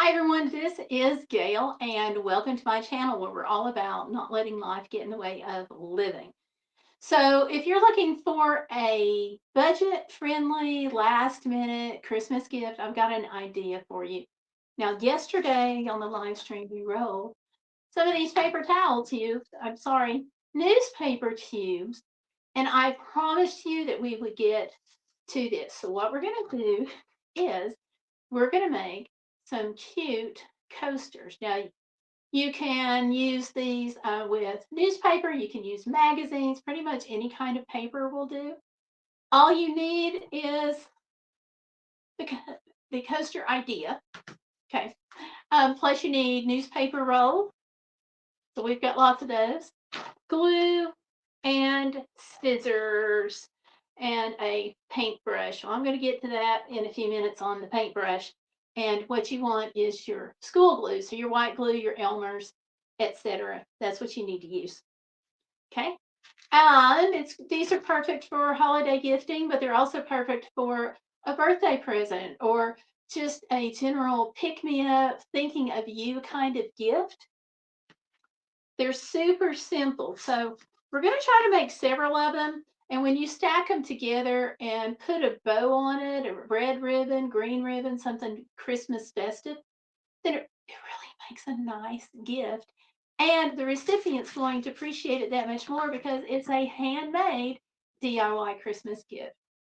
Hi everyone, this is Gayle and welcome to my channel where we're all about not letting life get in the way of living. So if you're looking for a budget-friendly, last-minute Christmas gift, I've got an idea for you. Now yesterday on the live stream we rolled some of these paper towel tubes, newspaper tubes, and I promised you that we would get to this. So what we're going to do is we're going to make some cute coasters. Now, you can use these with newspaper, you can use magazines, pretty much any kind of paper will do. All you need is the coaster idea. Okay. Plus, you need newspaper roll. So, we've got lots of those. Glue and scissors and a paintbrush. Well, I'm going to get to that in a few minutes on the paintbrush. And what you want is your school glue, so your white glue, your Elmer's, etc. That's what you need to use. Okay, and these are perfect for holiday gifting, but they're also perfect for a birthday present or just a general pick-me-up, thinking of you kind of gift. They're super simple. So we're going to try to make several of them. And when you stack them together and put a bow on it, a red ribbon, green ribbon, something Christmas festive, then it really makes a nice gift. And the recipient's going to appreciate it that much more because it's a handmade DIY Christmas gift.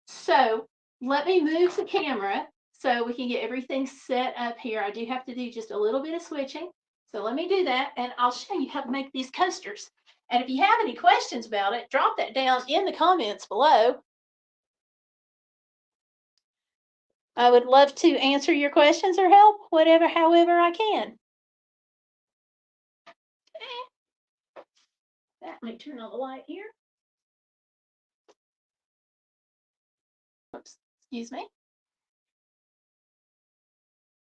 So let me move the camera so we can get everything set up here. I do have to do just a little bit of switching. So let me do that and I'll show you how to make these coasters. And if you have any questions about it, drop that down in the comments below. I would love to answer your questions or help, however I can. Let me turn on the light here. Oops, excuse me.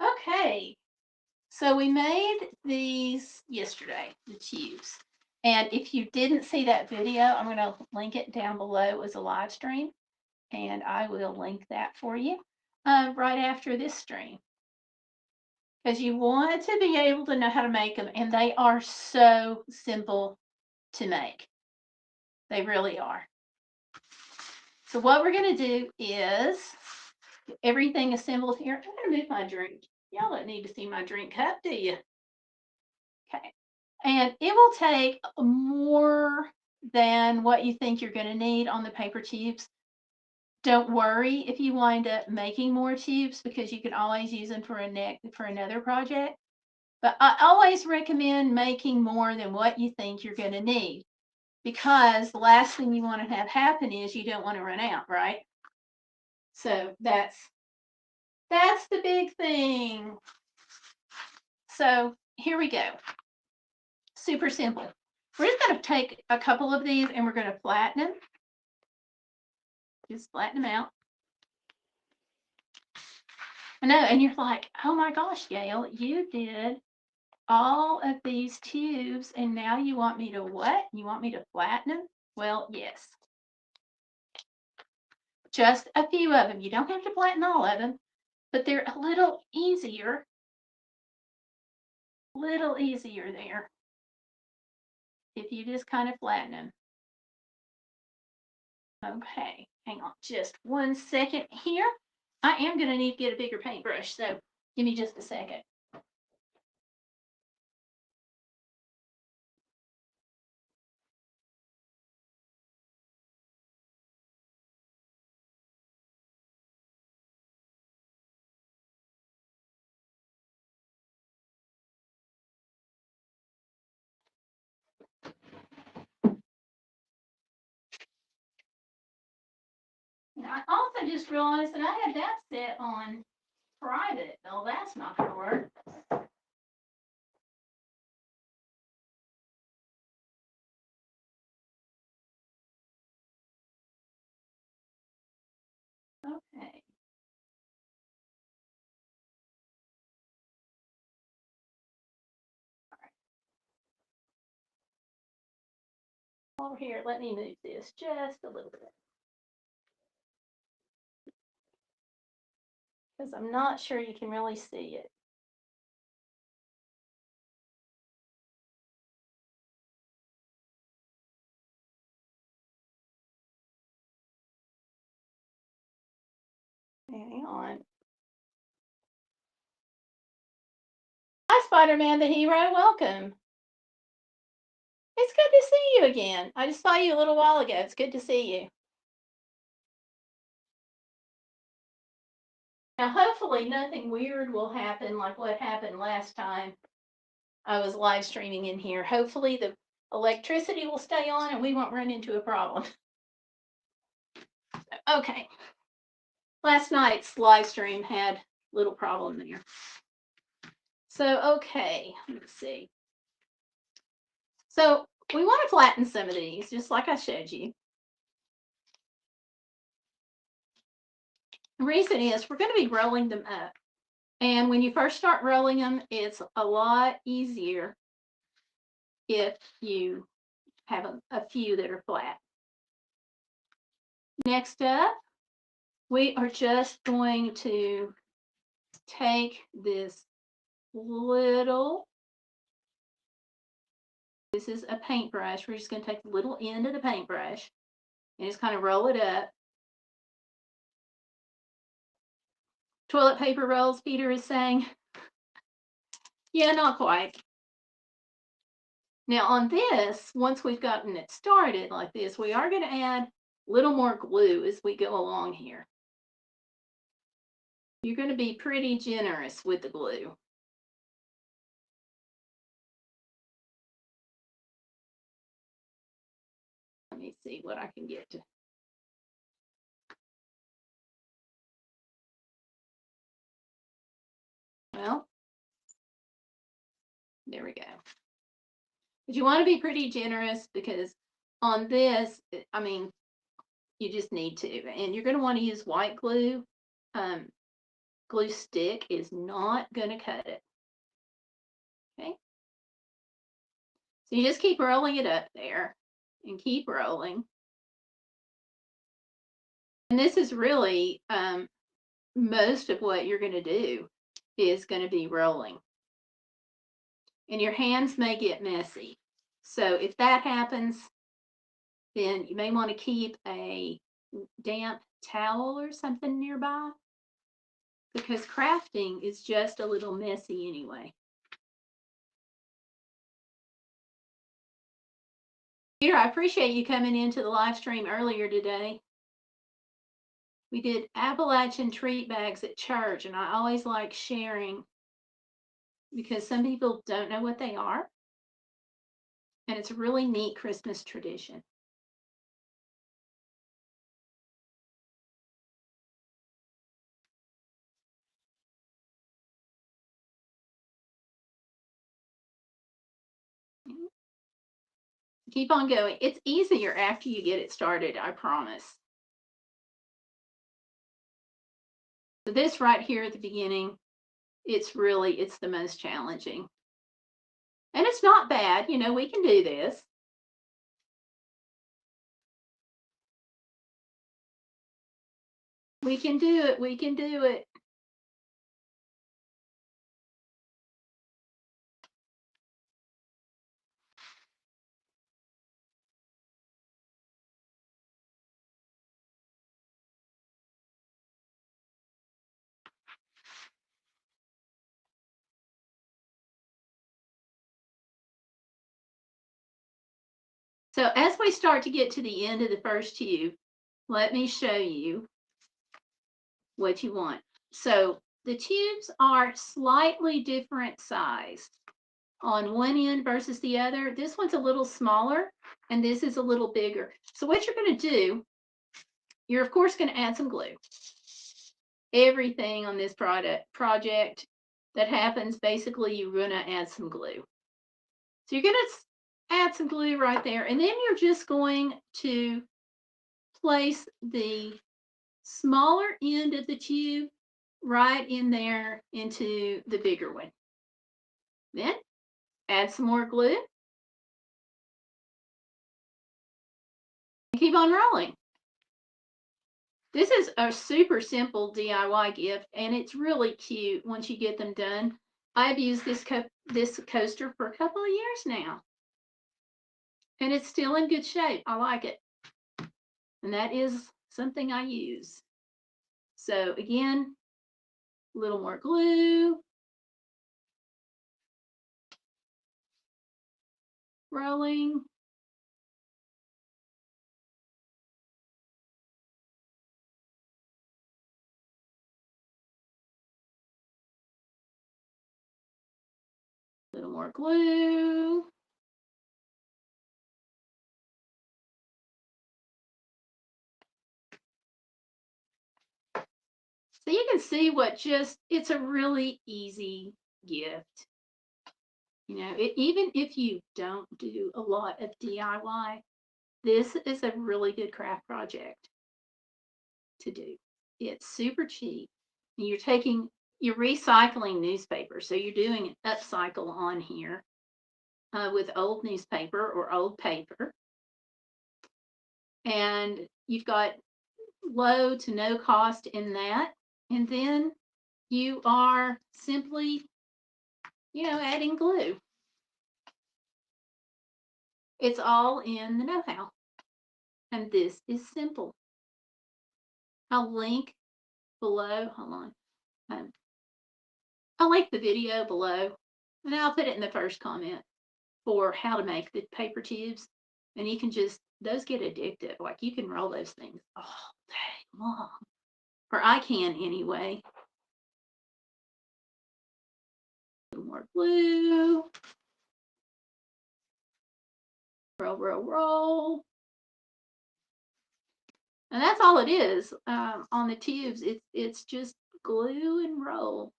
Okay, so we made these yesterday, the tubes. And if you didn't see that video, I'm going to link it down below. It was a live stream, and I will link that for you right after this stream. Because you want to be able to know how to make them, and they are so simple to make. They really are. So what we're going to do is get everything assembled here. I'm going to move my drink. Y'all don't need to see my drink cup, do you? Okay. And it will take more than what you think you're going to need on the paper tubes. Don't worry if you wind up making more tubes because you can always use them for another project. But I always recommend making more than what you think you're going to need because the last thing you want to have happen is you don't want to run out, right? So that's the big thing. So here we go. Super simple. We're just going to take a couple of these and we're going to flatten them. Just flatten them out. I know, and you're like, oh my gosh, Gayle, you did all of these tubes and now you want me to what? You want me to flatten them? Well, yes. Just a few of them. You don't have to flatten all of them, but they're a little easier there if you just kind of flatten them. Okay, hang on just 1 second here. I am going to need to get a bigger paintbrush, so give me just a second. Now, I also just realized that I had that set on private. Oh, that's not going to work. Okay. Over here, let me move this just a little bit. Because I'm not sure you can really see it. on. Hi, Spider-Man the hero. Welcome. It's good to see you again. I just saw you a little while ago. It's good to see you. Now, hopefully nothing weird will happen like what happened last time I was live streaming in here. Hopefully the electricity will stay on and we won't run into a problem. Okay. Last night's live stream had a little problem there. So, okay, let's see. So we want to flatten some of these, just like I showed you. The reason is we're going to be rolling them up. And when you first start rolling them, it's a lot easier if you have a few that are flat. Next up, we are just going to take this little, this is a paintbrush. We're just going to take the little end of the paintbrush and just kind of roll it up. Toilet paper rolls, Peter is saying. Yeah, not quite. Now on this, once we've gotten it started like this, we are going to add a little more glue as we go along here. You're going to be pretty generous with the glue. Let me see what I can get to. Well, there we go. But you want to be pretty generous because on this, I mean, you just need to. And you're going to want to use white glue. Glue stick is not going to cut it. Okay. So you just keep rolling it up there and keep rolling. And this is really most of what you're going to do is going to be rolling. And your hands may get messy. So if that happens, then you may want to keep a damp towel or something nearby because crafting is just a little messy anyway. Peter, I appreciate you coming into the live stream earlier today. We did Appalachian treat bags at church, and I always like sharing because some people don't know what they are. And it's a really neat Christmas tradition. Keep on going. It's easier after you get it started, I promise. So this right here at the beginning, it's the most challenging. And it's not bad, you know, we can do this. We can do it, we can do it. So as we start to get to the end of the first tube, let me show you what you want. So the tubes are slightly different sized on one end versus the other. This one's a little smaller and this is a little bigger. So what you're going to do, you're of course going to add some glue. Everything on this project that happens, basically you're going to add some glue. So you're going to add some glue right there, and then you're just going to place the smaller end of the tube right in there into the bigger one. Then add some more glue. And keep on rolling. This is a super simple DIY gift, and it's really cute once you get them done. I've used this coaster for a couple of years now, and it's still in good shape. I like it, and that is something I use. So again, A little more glue. Rolling. A little more glue. So you can see it's a really easy gift. You know, even if you don't do a lot of DIY, this is a really good craft project to do. It's super cheap. And you're recycling newspaper. So you're doing an upcycle on here with old newspaper or old paper. And you've got low to no cost in that. And then you are simply, adding glue. It's all in the know-how. And this is simple. I'll link below. Hold on. I'll link the video below, and I'll put it in the first comment for how to make the paper tubes. And you can those get addictive. Like you can roll those things all day long. Or I can anyway. A little more glue. Roll, roll, roll. And that's all it is on the tubes. It's just glue and roll.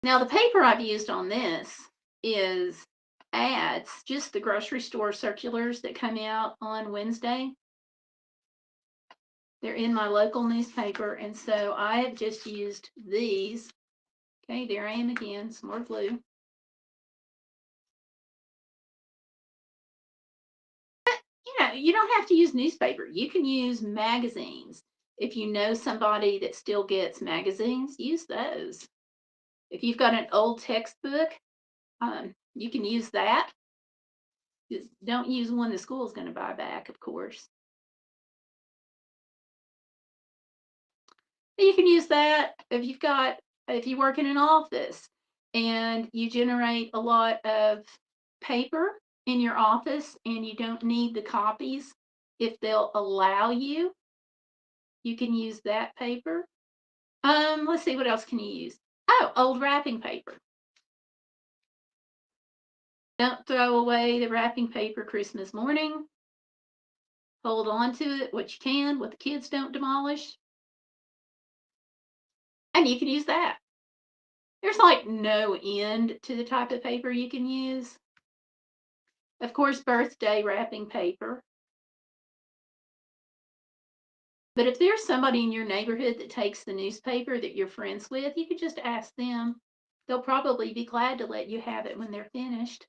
Now the paper I've used on this is ads, just the grocery store circulars that come out on Wednesday. They're in my local newspaper, and so I have just used these. Okay, there I am again, some more glue. But, you don't have to use newspaper. You can use magazines. If you know somebody that still gets magazines, use those. If you've got an old textbook, you can use that. Just don't use one the school's going to buy back, of course. You can use that if you work in an office and you generate a lot of paper in your office and you don't need the copies. If they'll allow you, you can use that paper. Let's see, what else can you use? Oh, old wrapping paper. Don't throw away the wrapping paper Christmas morning. Hold on to it what you can, what the kids don't demolish. And you can use that. There's like no end to the type of paper you can use. Of course, birthday wrapping paper. But if there's somebody in your neighborhood that takes the newspaper that you're friends with, you could just ask them. They'll probably be glad to let you have it when they're finished.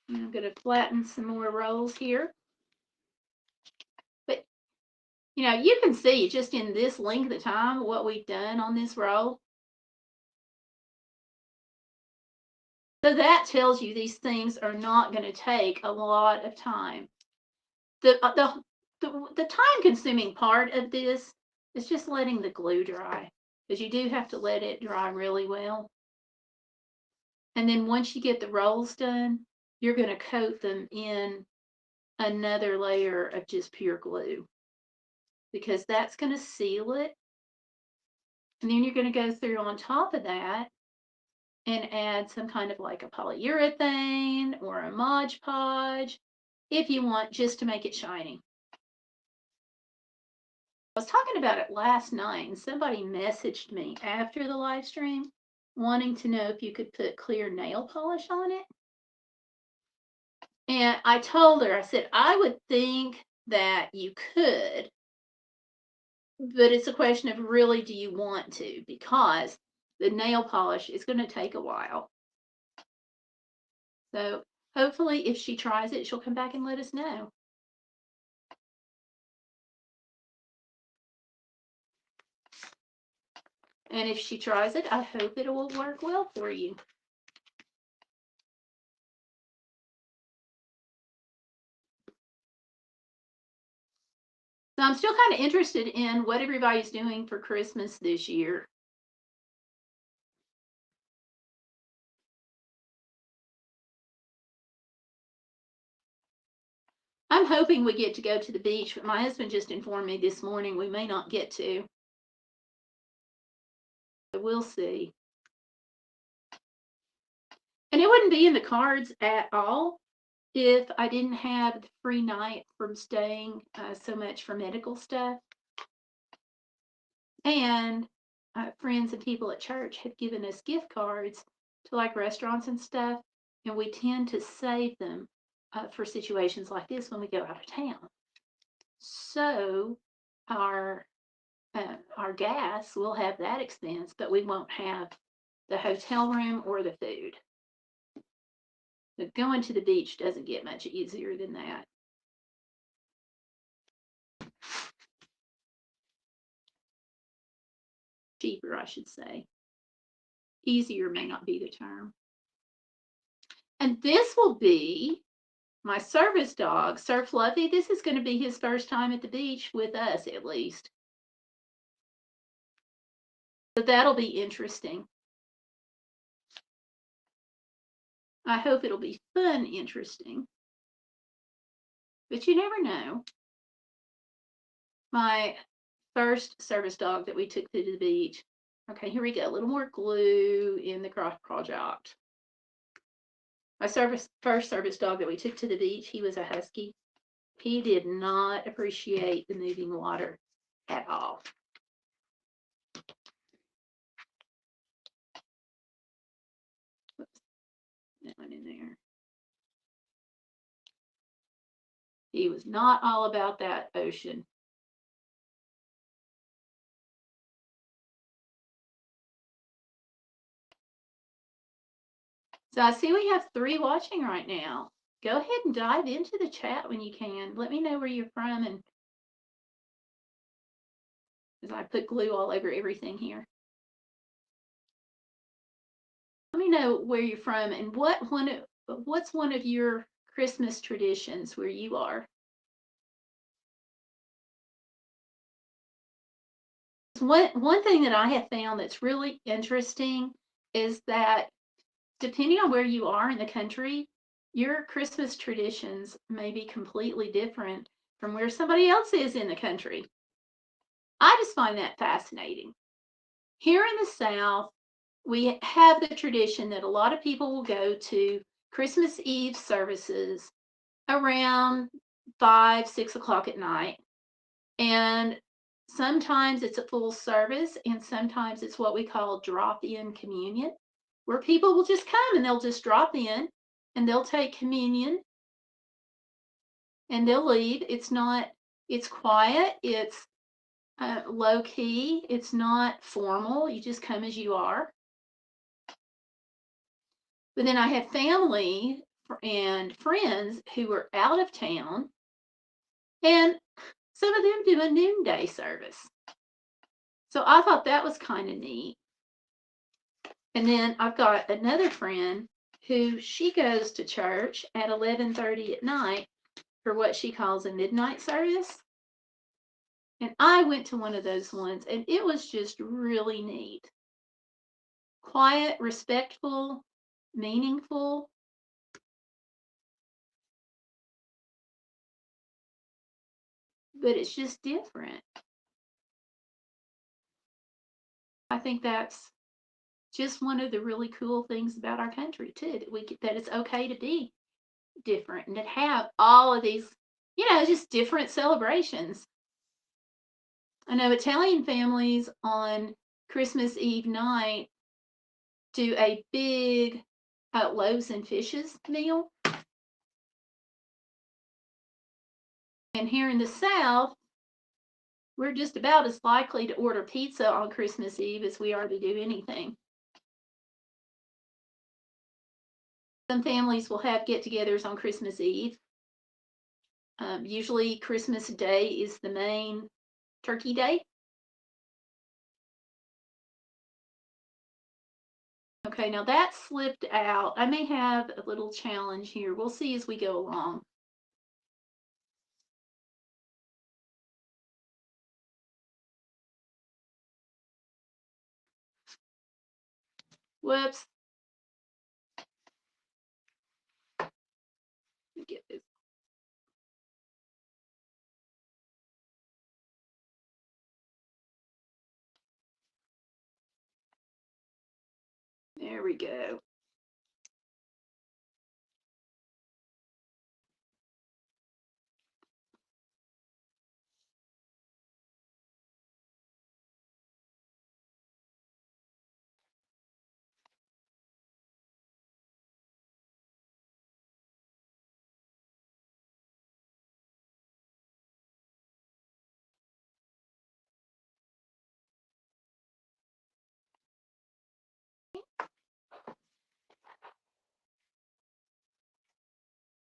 I'm going to flatten some more rolls here. But, you can see just in this length of time what we've done on this roll. So that tells you these things are not going to take a lot of time. The time-consuming part of this is just letting the glue dry, because you do have to let it dry really well. And then once you get the rolls done, you're going to coat them in another layer of just pure glue, because that's going to seal it. And then you're going to go through on top of that and add some kind of like a polyurethane or a Mod Podge if you want, just to make it shiny. I was talking about it last night, and somebody messaged me after the live stream wanting to know if you could put clear nail polish on it. And I told her, I said, I would think that you could, but it's a question of really, do you want to? Because the nail polish is going to take a while. So hopefully if she tries it, she'll come back and let us know. And if she tries it, I hope it will work well for you. So I'm still kind of interested in what everybody's doing for Christmas this year. I'm hoping we get to go to the beach, but my husband just informed me this morning we may not get to. So we'll see. And it wouldn't be in the cards at all if I didn't have the free night from staying so much for medical stuff. And friends and people at church have given us gift cards to like restaurants and stuff, and we tend to save them for situations like this when we go out of town. So our gas will have that expense, but we won't have the hotel room or the food. But going to the beach doesn't get much easier than that. Cheaper, I should say. Easier may not be the term. And this will be my service dog, Sir Fluffy. This is going to be his first time at the beach with us, at least. So that'll be interesting. I hope it'll be fun, interesting. But you never know. My first service dog that we took to the beach. Okay, here we go. A little more glue in the project. My first service dog that we took to the beach, he was a husky. He did not appreciate the moving water at all. Oops, that went in there. He was not all about that ocean. So I see we have 3 watching right now. Go ahead and dive into the chat when you can. Let me know where you're from, and as I put glue all over everything here. Let me know where you're from and what's one of your Christmas traditions where you are. One thing that I have found that's really interesting is that depending on where you are in the country, your Christmas traditions may be completely different from where somebody else is in the country. I just find that fascinating. Here in the South, we have the tradition that a lot of people will go to Christmas Eve services around 5, 6 o'clock at night. And sometimes it's a full service, and sometimes it's what we call drop-in communion, where people will just come and they'll just drop in and they'll take communion and they'll leave. It's quiet, it's low key, it's not formal. You just come as you are. But then I have family and friends who are out of town, and some of them do a noonday service. So I thought that was kind of neat. And then I've got another friend who she goes to church at 11:30 at night for what she calls a midnight service. And I went to one of those ones, and it was just really neat. Quiet, respectful, meaningful. But it's just different. I think that's just one of the really cool things about our country too, that it's okay to be different and to have all of these, just different celebrations. I know Italian families on Christmas Eve night do a big loaves and fishes meal. And here in the South, we're just about as likely to order pizza on Christmas Eve as we are to do anything. Some families will have get-togethers on Christmas Eve. Usually Christmas Day is the main turkey day. Okay, now that slipped out. I may have a little challenge here. We'll see as we go along. Whoops. Let me get this. There we go.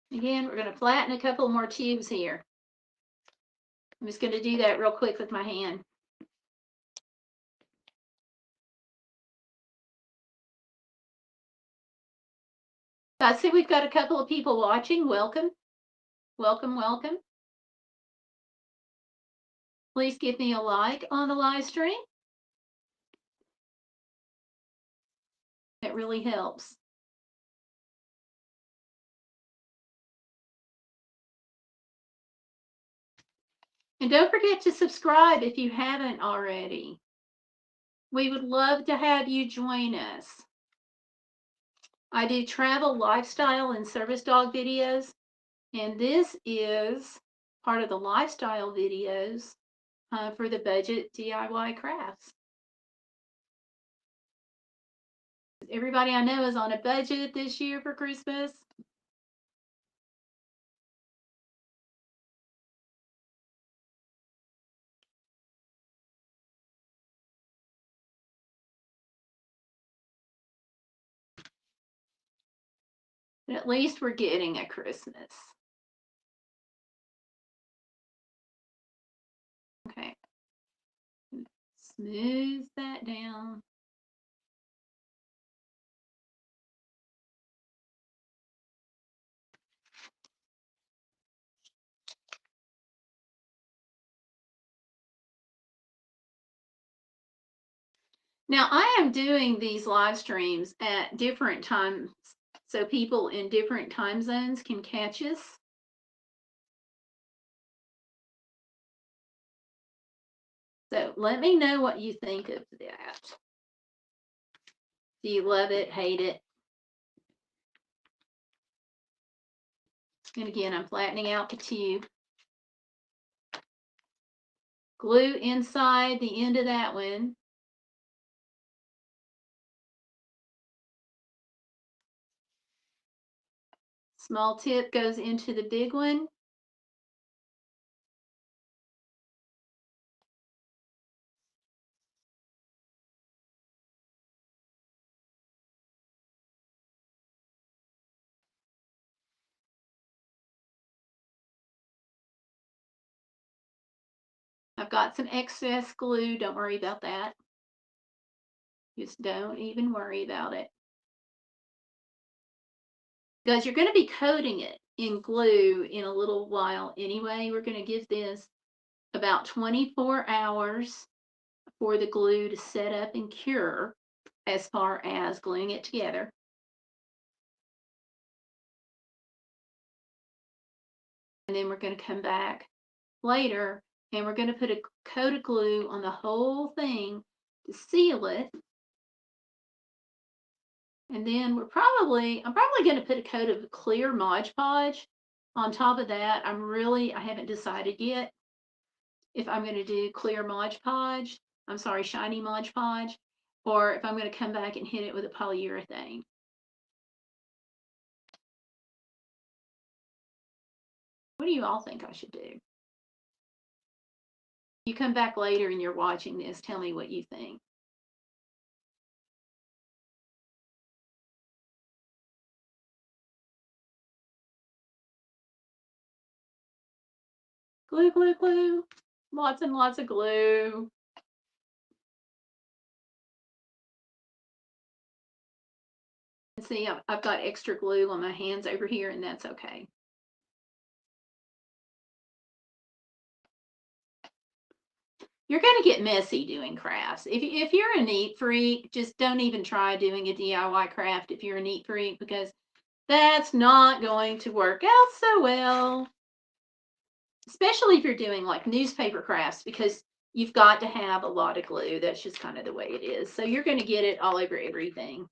Again, we're going to flatten a couple more tubes here. I'm just going to do that real quick with my hand. I see we've got a couple of people watching. Welcome. Welcome, welcome. Please give me a like on the live stream. It really helps. And don't forget to subscribe if you haven't already. We would love to have you join us. I do travel, lifestyle, and service dog videos. And this is part of the lifestyle videos for the budget DIY crafts. Everybody I know is on a budget this year for Christmas. But at least we're getting a Christmas. Okay. Smooth that down. Now, I am doing these live streams at different times so people in different time zones can catch us. So let me know what you think of that. Do you love it, hate it? And again, I'm flattening out the tube. Glue inside the end of that one. Small tip goes into the big one. I've got some excess glue. Don't worry about that. Just don't even worry about it. Because you're going to be coating it in glue in a little while anyway. We're going to give this about 24 hours for the glue to set up and cure as far as gluing it together. And then we're going to come back later and we're going to put a coat of glue on the whole thing to seal it. And then I'm probably going to put a coat of clear Mod Podge on top of that. I haven't decided yet if I'm going to do clear Mod Podge, shiny Mod Podge, or if I'm going to come back and hit it with a polyurethane. What do you all think I should do? You come back later and you're watching this, tell me what you think. Glue, glue, glue. Lots and lots of glue. See, I've got extra glue on my hands over here, and that's okay. you're going to get messy doing crafts. If you're a neat freak, just don't even try doing a DIY craft if you're a neat freak, because that's not going to work out so well. Especially if you're doing like newspaper crafts, because you've got to have a lot of glue. That's just kind of the way it is. So you're going to get it all over everything.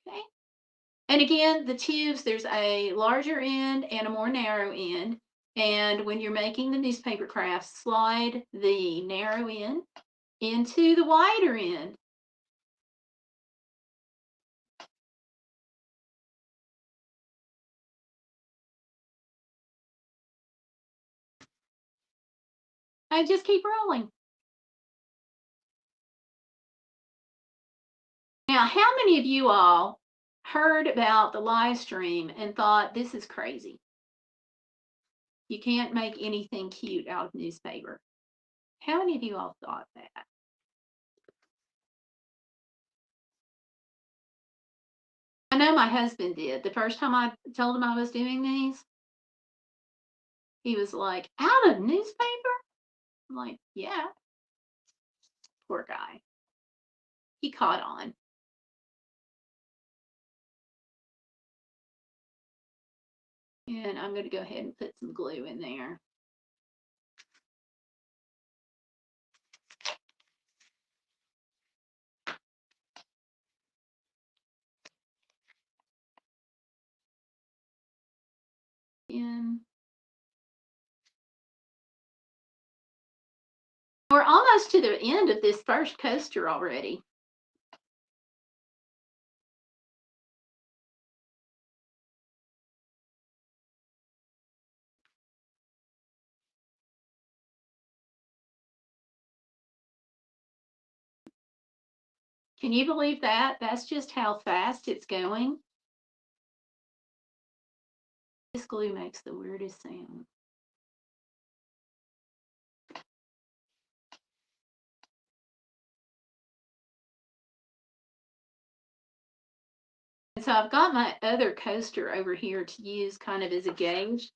Okay. And again, the tubes, there's a larger end and a more narrow end. And when you're making the newspaper crafts, slide the narrow end into the wider end. And just keep rolling. Now, how many of you all heard about the live stream and thought, this is crazy? You can't make anything cute out of newspaper. How many of you all thought that? I know my husband did. The first time I told him I was doing these, he was like, out of newspaper? I'm like, yeah. Poor guy. He caught on. And I'm going to go ahead and put some glue in there. And we're almost to the end of this first coaster already. Can you believe that? That's just how fast it's going. This glue makes the weirdest sound. And so I've got my other coaster over here to use kind of as a gauge.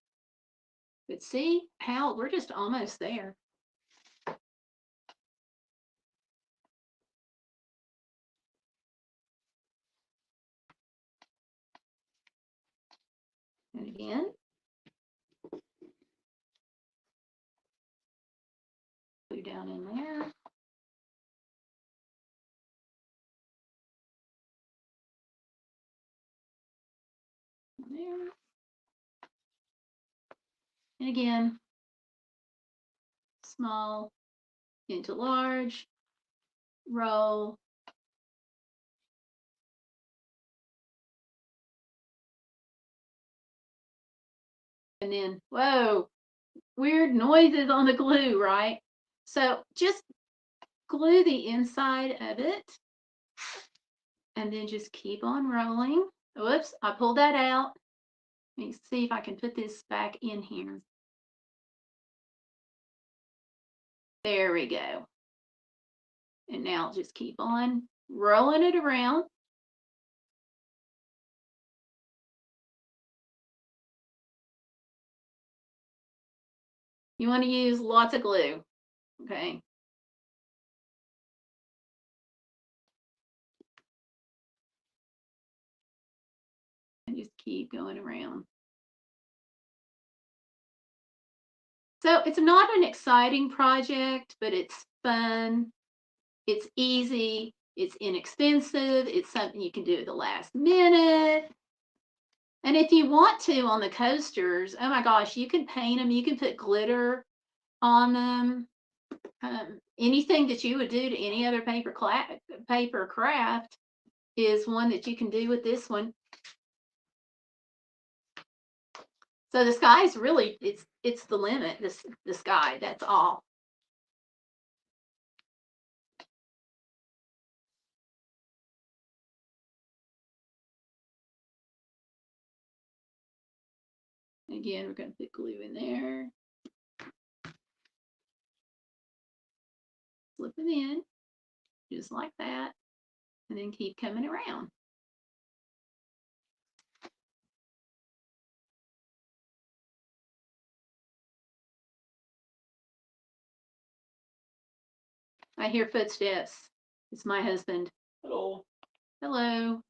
But see how we're just almost there. And again, glue down in there. There. And again, small into large, roll. And then, whoa, weird noises on the glue, right? So just glue the inside of it and then just keep on rolling. Whoops, I pulled that out. Let me see if I can put this back in here. There we go. And now just keep on rolling it around. You want to use lots of glue, okay? And just keep going around. So it's not an exciting project, but it's fun. It's easy. It's inexpensive. It's something you can do at the last minute. And if you want to on the coasters, oh my gosh, you can paint them. You can put glitter on them. Anything that you would do to any other paper craft is one that you can do with this one. So the sky is really, it's the limit, the sky, that's all. Again, we're going to put glue in there. Flip it in, just like that, and then keep coming around. I hear footsteps. It's my husband. Hello. Hello.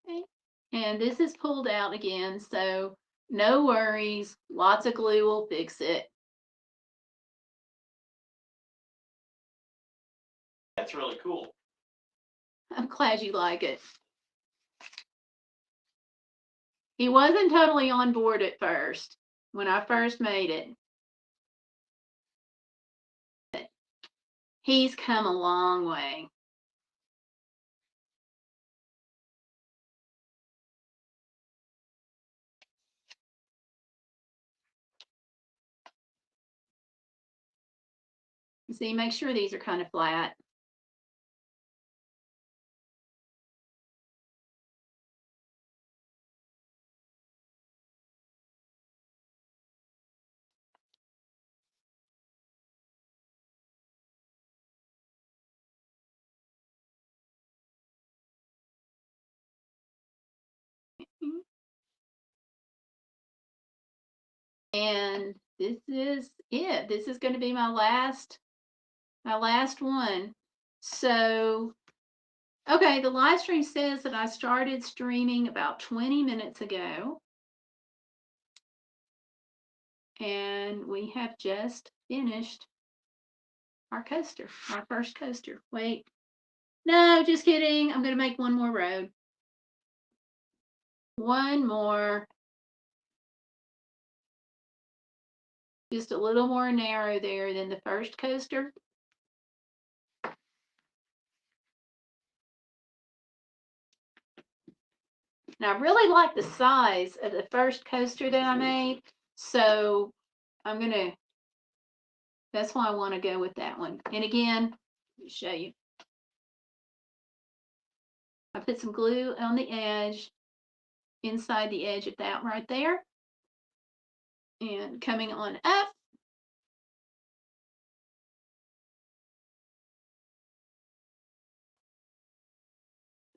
Okay. And this is pulled out again, so no worries. Lots of glue will fix it. That's really cool. I'm glad you like it. He wasn't totally on board at first when I first made it. But he's come a long way. See, make sure these are kind of flat. And this is it. This is going to be my last one. So, okay, the live stream says that I started streaming about 20 minutes ago. And we have just finished our coaster, our first coaster. Wait, no, just kidding. I'm going to make one more road. One more. Just a little more narrow there than the first coaster. Now, I really like the size of the first coaster that I made, so I'm going to, that's why I want to go with that one. And again, let me show you. I put some glue on the edge, inside the edge of that right there. And coming on up,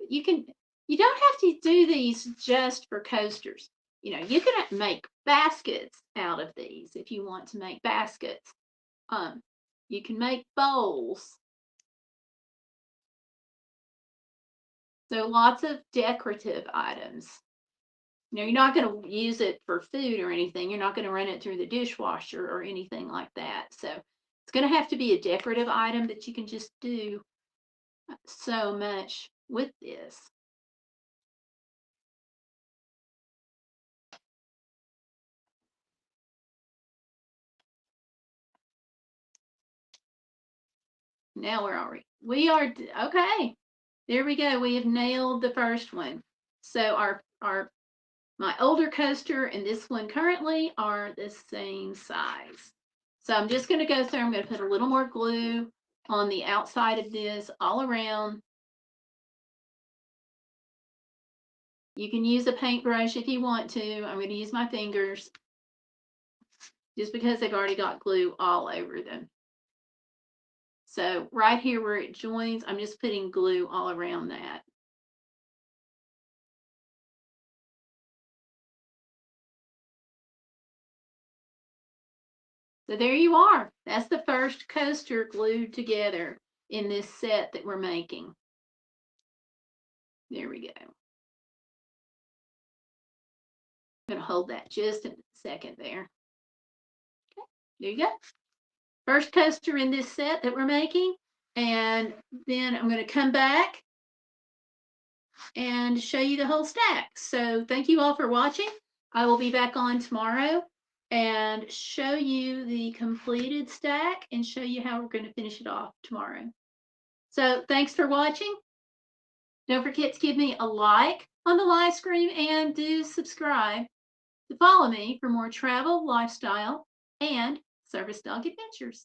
you don't have to do these just for coasters. You know, you can make baskets out of these if you want to make baskets. You can make bowls. So lots of decorative items. You know, you're not going to use it for food or anything. You're not going to run it through the dishwasher or anything like that. So it's going to have to be a decorative item, but you can just do so much with this. Now we are okay. There we go. We have nailed the first one. So my older coaster and this one currently are the same size. So I'm just going to go through. I'm going to put a little more glue on the outside of this all around. You can use a paintbrush if you want to. I'm going to use my fingers just because they've already got glue all over them. So right here where it joins, I'm just putting glue all around that. So there you are. That's the first coaster glued together in this set that we're making. There we go. I'm going to hold that just a second there. Okay, there you go. First coaster in this set that we're making. And then I'm going to come back and show you the whole stack. So thank you all for watching. I will be back on tomorrow and show you the completed stack and show you how we're going to finish it off tomorrow. So thanks for watching. Don't forget to give me a like on the live stream and do subscribe to follow me for more travel, lifestyle, and service dog adventures.